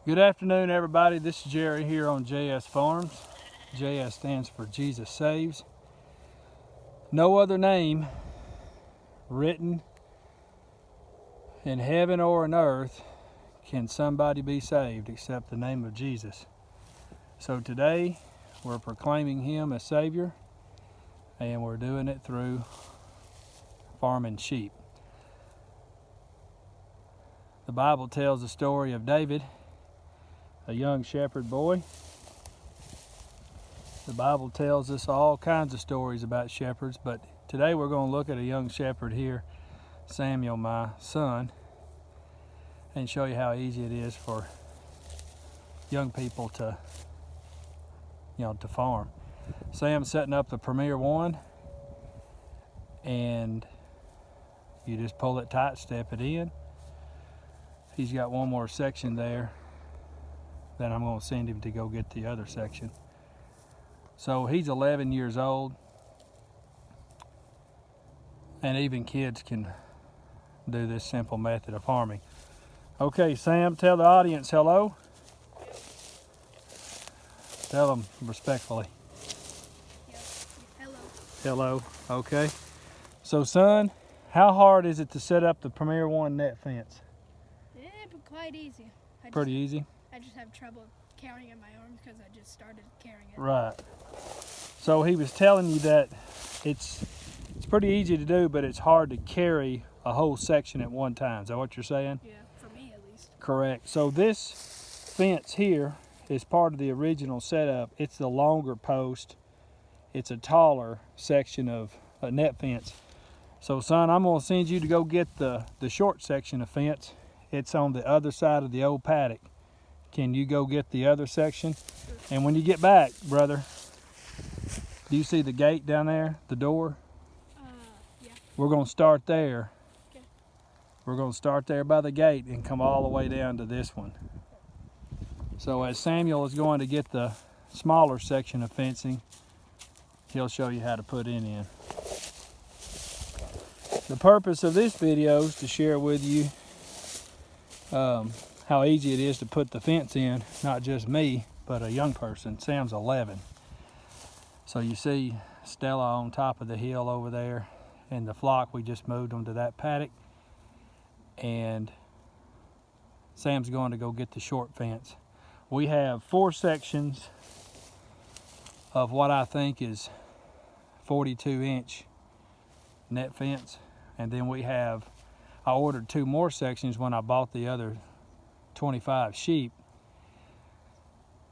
Good afternoon, everybody. This is Jerry here on JS Farms. JS stands for Jesus Saves. No other name written in heaven or on earth can somebody be saved except the name of Jesus. So today we're proclaiming Him as Savior, and we're doing it through farming sheep. The Bible tells the story of David, a young shepherd boy. The Bible tells us all kinds of stories about shepherds, but today we're going to look at a young shepherd here, Samuel, my son, and show you how easy it is for young people to farm. Sam's setting up the Premier One, and you just pull it tight, step it in. He's got one more section there. Then I'm going to send him to go get the other section. So he's 11 years old, and even kids can do this simple method of farming. Okay, Sam, tell the audience hello. Tell them respectfully. Hello. Hello. Okay. So, son, how hard is it to set up the Premier One net fence? But quite easy. Pretty easy. I just have trouble carrying in my arms because I just started carrying it. Right. So he was telling you that it's pretty easy to do, but it's hard to carry a whole section at one time. Is that what you're saying? Yeah, for me at least. Correct. So this fence here is part of the original setup. It's the longer post. It's a taller section of a net fence. So, son, I'm going to send you to go get the short section of fence. It's on the other side of the old paddock. Can you go get the other section? And when you get back, brother, do you see the gate down there, the door? Yeah. We're going to start there. Okay. We're going to start there by the gate and come all the way down to this one. So as Samuel is going to get the smaller section of fencing, he'll show you how to put it in. The purpose of this video is to share with you how easy it is to put the fence in, not just me, but a young person. Sam's 11. So you see Stella on top of the hill over there, and the flock, we just moved them to that paddock. And Sam's going to go get the short fence. We have 4 sections of what I think is 42-inch net fence. And then I ordered 2 more sections when I bought the other 25 sheep.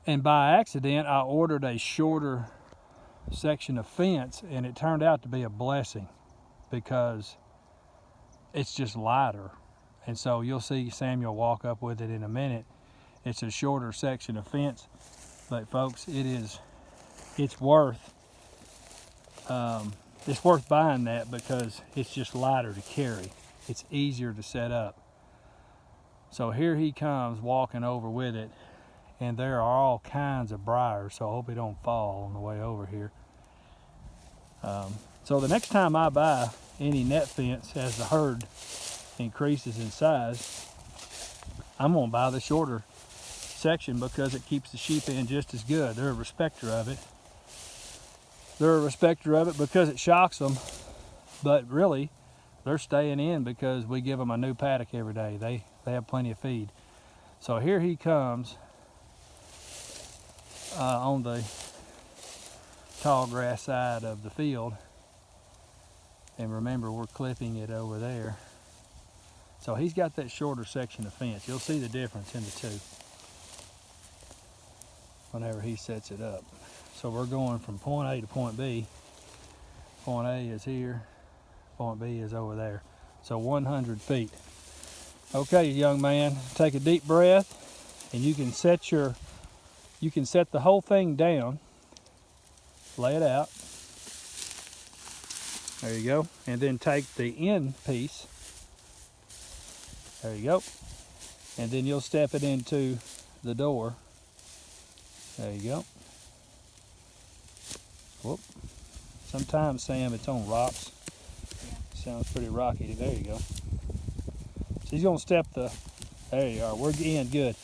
And by accident, I ordered a shorter section of fence, and it turned out to be a blessing because it's just lighter. And so you'll see Samuel walk up with it in a minute. It's a shorter section of fence, but folks, it's worth buying that because it's just lighter to carry. It's easier to set up. So here he comes walking over with it, and there are all kinds of briars, so I hope he don't fall on the way over here. So the next time I buy any net fence as the herd increases in size, I'm going to buy the shorter section because it keeps the sheep in just as good. They're a respecter of it. They're a respecter of it because it shocks them, but really they're staying in because we give them a new paddock every day. They have plenty of feed. So here he comes on the tall grass side of the field, and remember, we're clipping it over there. So he's got that shorter section of fence. You'll see the difference in the two whenever he sets it up. So we're going from point A to point B. Point A is here, point B is over there. So 100 feet. Okay, young man, take a deep breath, and you can set the whole thing down. Lay it out. There you go. And then take the end piece. There you go. And then you'll step it into the door. There you go. Whoop. Sometimes, Sam, it's on rocks. Yeah. Sounds pretty rocky. There you go. So he's going to step there you are. We're in good.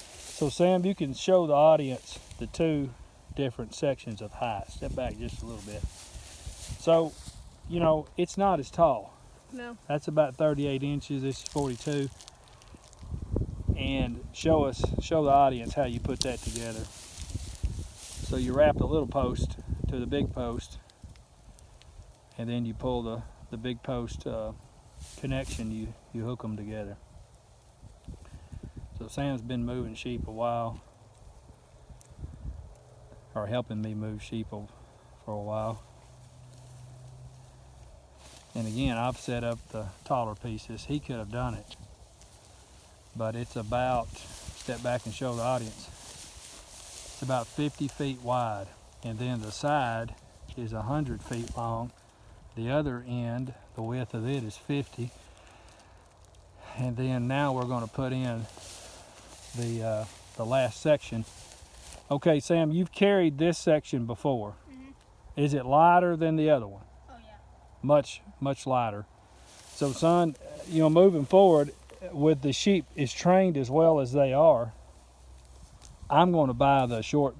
So Sam, you can show the audience the two different sections of height. Step back just a little bit. So, you know, it's not as tall. No. That's about 38 inches. This is 42. And show the audience how you put that together. So you wrap the little post to the big post, and then you pull the big post connection. You hook them together. So Sam's been moving sheep a while, or helping me move sheep for a while. And again, I've set up the taller pieces. He could have done it, but it's about, step back and show the audience, it's about 50 feet wide, and then the side is 100 feet long. The other end, the width of it is 50. And then now we're going to put in the last section. Okay, Sam, you've carried this section before. Is it lighter than the other one? Oh yeah. Much lighter. So son, you know, moving forward with the sheep is trained as well as they are, I'm going to buy the short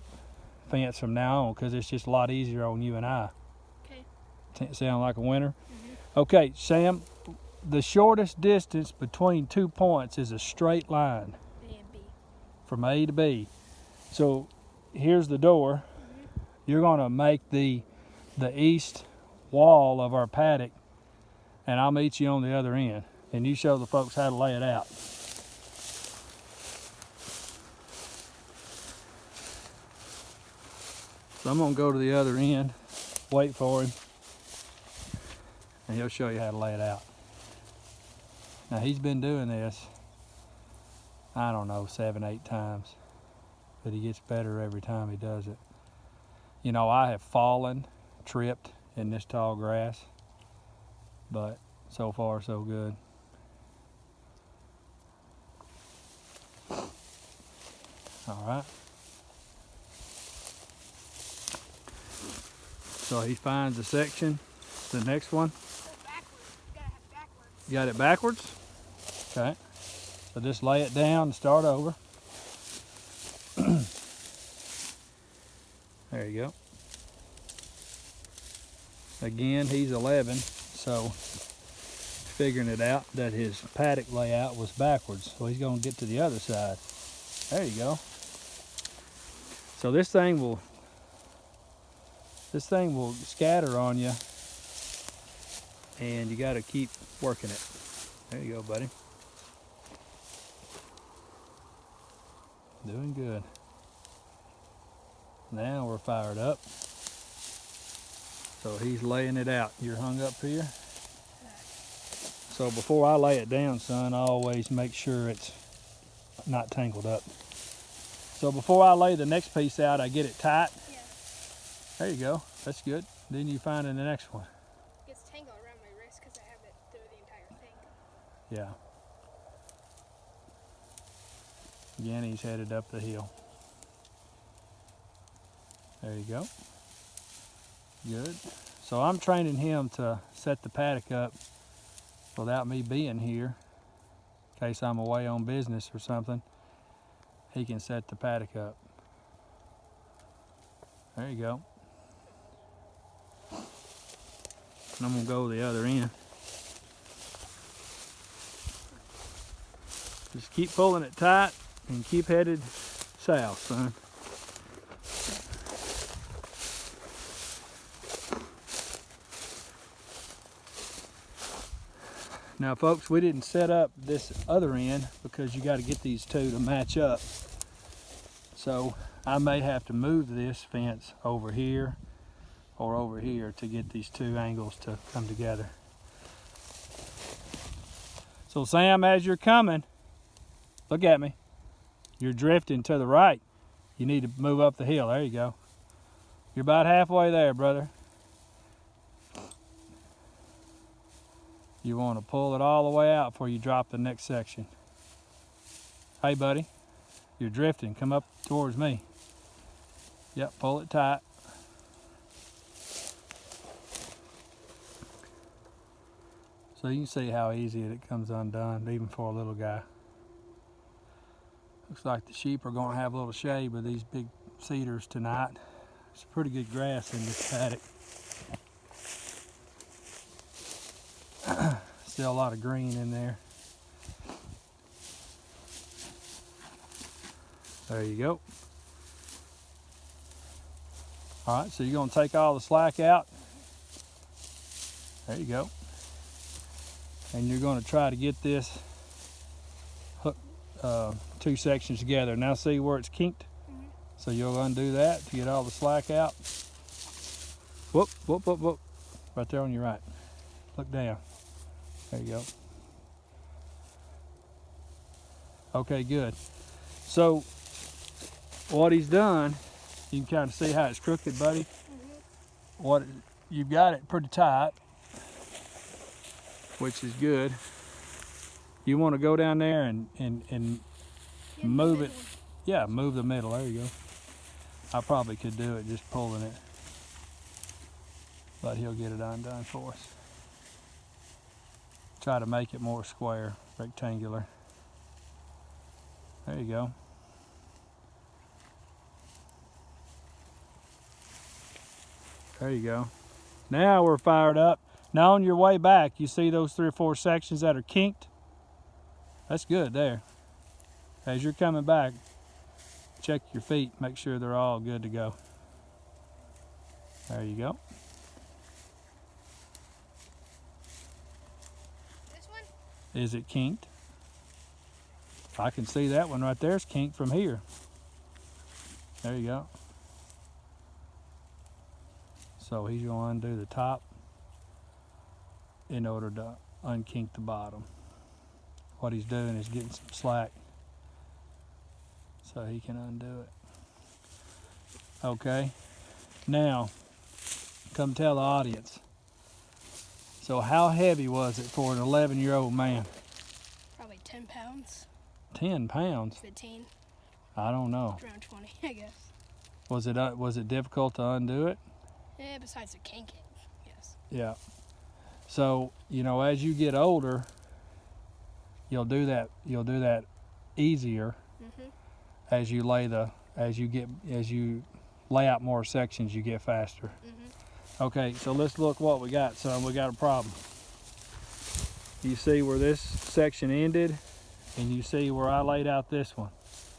fence from now on because it's just a lot easier on you and I. Okay. Sound like a winner? Okay, Sam, the shortest distance between 2 points is a straight line A and B. from A to B. So here's the door. You're going to make the east wall of our paddock, and I'll meet you on the other end, and you show the folks how to lay it out. So I'm going to go to the other end, wait for him, and he'll show you how to lay it out. Now he's been doing this, I don't know, 7, 8 times, but he gets better every time he does it. You know, I have fallen, tripped in this tall grass, but so far so good. All right. So he finds a section, the next one. Backwards. You gotta have backwards. You got it backwards? Okay. So just lay it down and start over. There you go. Again, he's 11, so figuring it out that his paddock layout was backwards. So he's going to get to the other side. There you go. So this thing will scatter on you, and you got to keep working it. There you go, buddy. Doing good. Now we're fired up. So he's laying it out. You're hung up here. So before I lay it down, son, I always make sure it's not tangled up. So before I lay the next piece out, I get it tight. Yeah. There you go. That's good. Then you find in the next one. It gets tangled around my wrist because I have it through the entire thing. Yeah. Again, he's headed up the hill. There you go. Good. So I'm training him to set the paddock up without me being here. In case I'm away on business or something, he can set the paddock up. There you go. And I'm gonna go the other end. Just keep pulling it tight and keep headed south, son. Now folks, we didn't set up this other end because you got to get these two to match up. So I may have to move this fence over here or over here to get these two angles to come together. So Sam, as you're coming, look at me. You're drifting to the right. You need to move up the hill. There you go. You're about halfway there, brother. You want to pull it all the way out before you drop the next section. Hey, buddy, you're drifting. Come up towards me. Yep, pull it tight. So you can see how easy it comes undone, even for a little guy. Looks like the sheep are gonna have a little shade with these big cedars tonight. It's pretty good grass in this paddock. Still a lot of green in there. There you go. All right, so you're gonna take all the slack out. There you go. And you're gonna try to get this hook, two sections together. Now see where it's kinked? Mm-hmm. So you'll undo that to get all the slack out. Whoop, whoop, whoop, whoop. Right there on your right. Look down. There you go. Okay, good. So what he's done, you can kind of see how it's crooked, buddy. Mm-hmm. What you've got it pretty tight, which is good. You want to go down there and move it. Yeah, move the middle. There you go. I probably could do it just pulling it, but he'll get it undone for us. Try to make it more square, rectangular. There you go. There you go. Now we're fired up. Now on your way back, you see those 3 or 4 sections that are kinked? That's good there. As you're coming back, check your feet, make sure they're all good to go. There you go. This one? Is it kinked? I can see that one right there is kinked from here. There you go. So he's going to undo the top in order to unkink the bottom. What he's doing is getting some slack so he can undo it. Okay, now come tell the audience. So how heavy was it for an 11-year-old man? Probably 10 pounds. 10 pounds? 15. I don't know. Around 20, I guess. Was it difficult to undo it? Yeah, besides the kinking, yes. Yeah. So, you know, as you get older, you'll do that easier Mm-hmm. as you lay out more sections, you get faster. Mm-hmm. Okay, so let's look what we got, son. We got a problem. You see where this section ended, and you see where I laid out this one.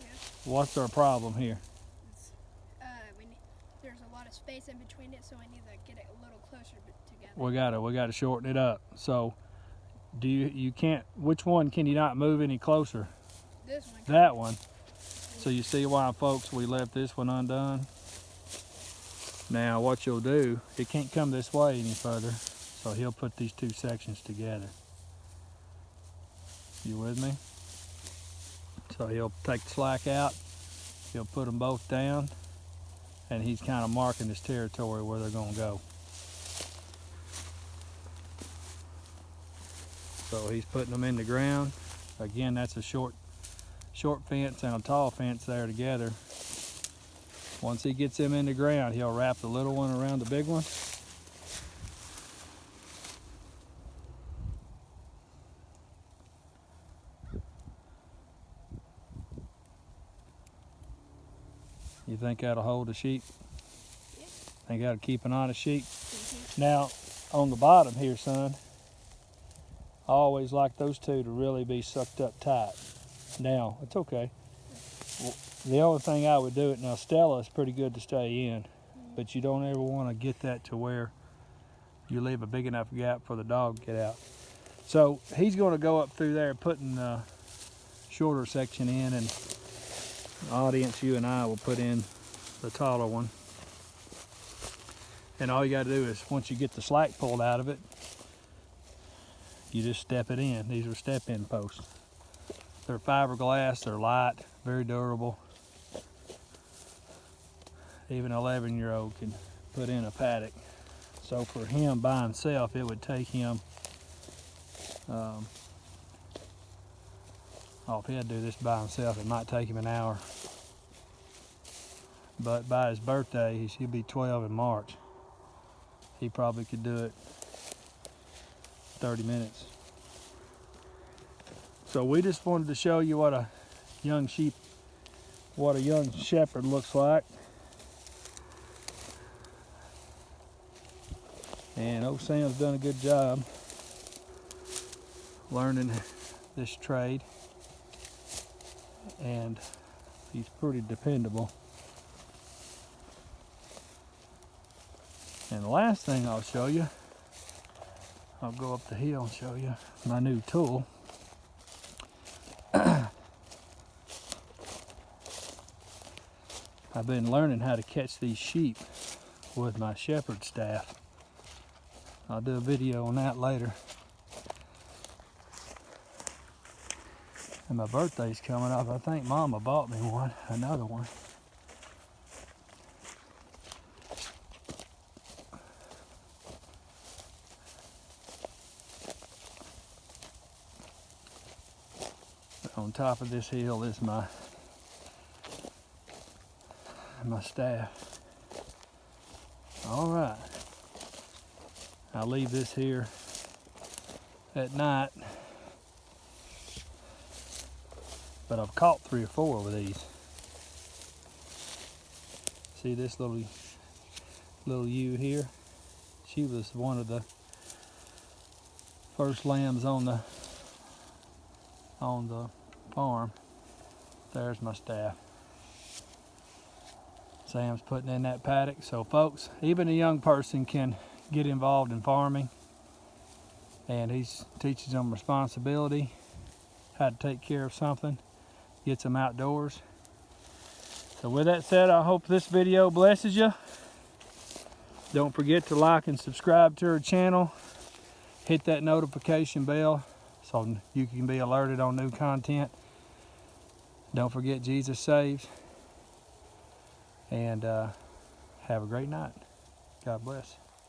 Yeah. What's our problem here? It's, there's a lot of space in between it, so I need to get it a little closer together. We gotta shorten it up. So you can't, which one can you not move any closer? This one. That one. So you see why, folks, we left this one undone. Now what you'll do, it can't come this way any further, so he'll put these 2 sections together. You with me? So he'll take the slack out, he'll put them both down, and he's kind of marking his territory where they're gonna go. So he's putting them in the ground. Again, that's a short fence and a tall fence there together. Once he gets them in the ground, he'll wrap the little one around the big one. You think that'll hold a sheep? Yeah. Think that'll keep an honest sheep? Mm-hmm. Now, on the bottom here, son, I always like those 2 to really be sucked up tight. Now, it's okay. The only thing I would do it, now Stella is pretty good to stay in, but you don't ever want to get that to where you leave a big enough gap for the dog to get out. So he's going to go up through there putting the shorter section in, and the audience, you and I will put in the taller one. And all you got to do is, once you get the slack pulled out of it, you just step it in. These are step-in posts. They're fiberglass, they're light, very durable. Even an 11-year-old can put in a paddock. So for him by himself, it would take him, if he had to do this by himself, it might take him an hour. But by his birthday, he'll be 12 in March. He probably could do it 30 minutes. So we just wanted to show you what a young sheep what a young shepherd looks like. And old Sam's done a good job learning this trade, and he's pretty dependable. And the last thing I'll show you, I'll go up the hill and show you my new tool. I've been learning how to catch these sheep with my shepherd staff. I'll do a video on that later. And my birthday's coming up. I think Mama bought me one, another one. On top of this hill is my staff. All right. I'll leave this here at night, but I've caught 3 or 4 with these. See this little ewe here? She was one of the first lambs on the farm. There's my staff. Sam's putting in that paddock. So folks, even a young person can get involved in farming, and he teaches them responsibility, how to take care of something, gets them outdoors. So with that said, I hope this video blesses you. Don't forget to like and subscribe to our channel. Hit that notification bell so you can be alerted on new content. Don't forget Jesus saves. And have a great night. God bless.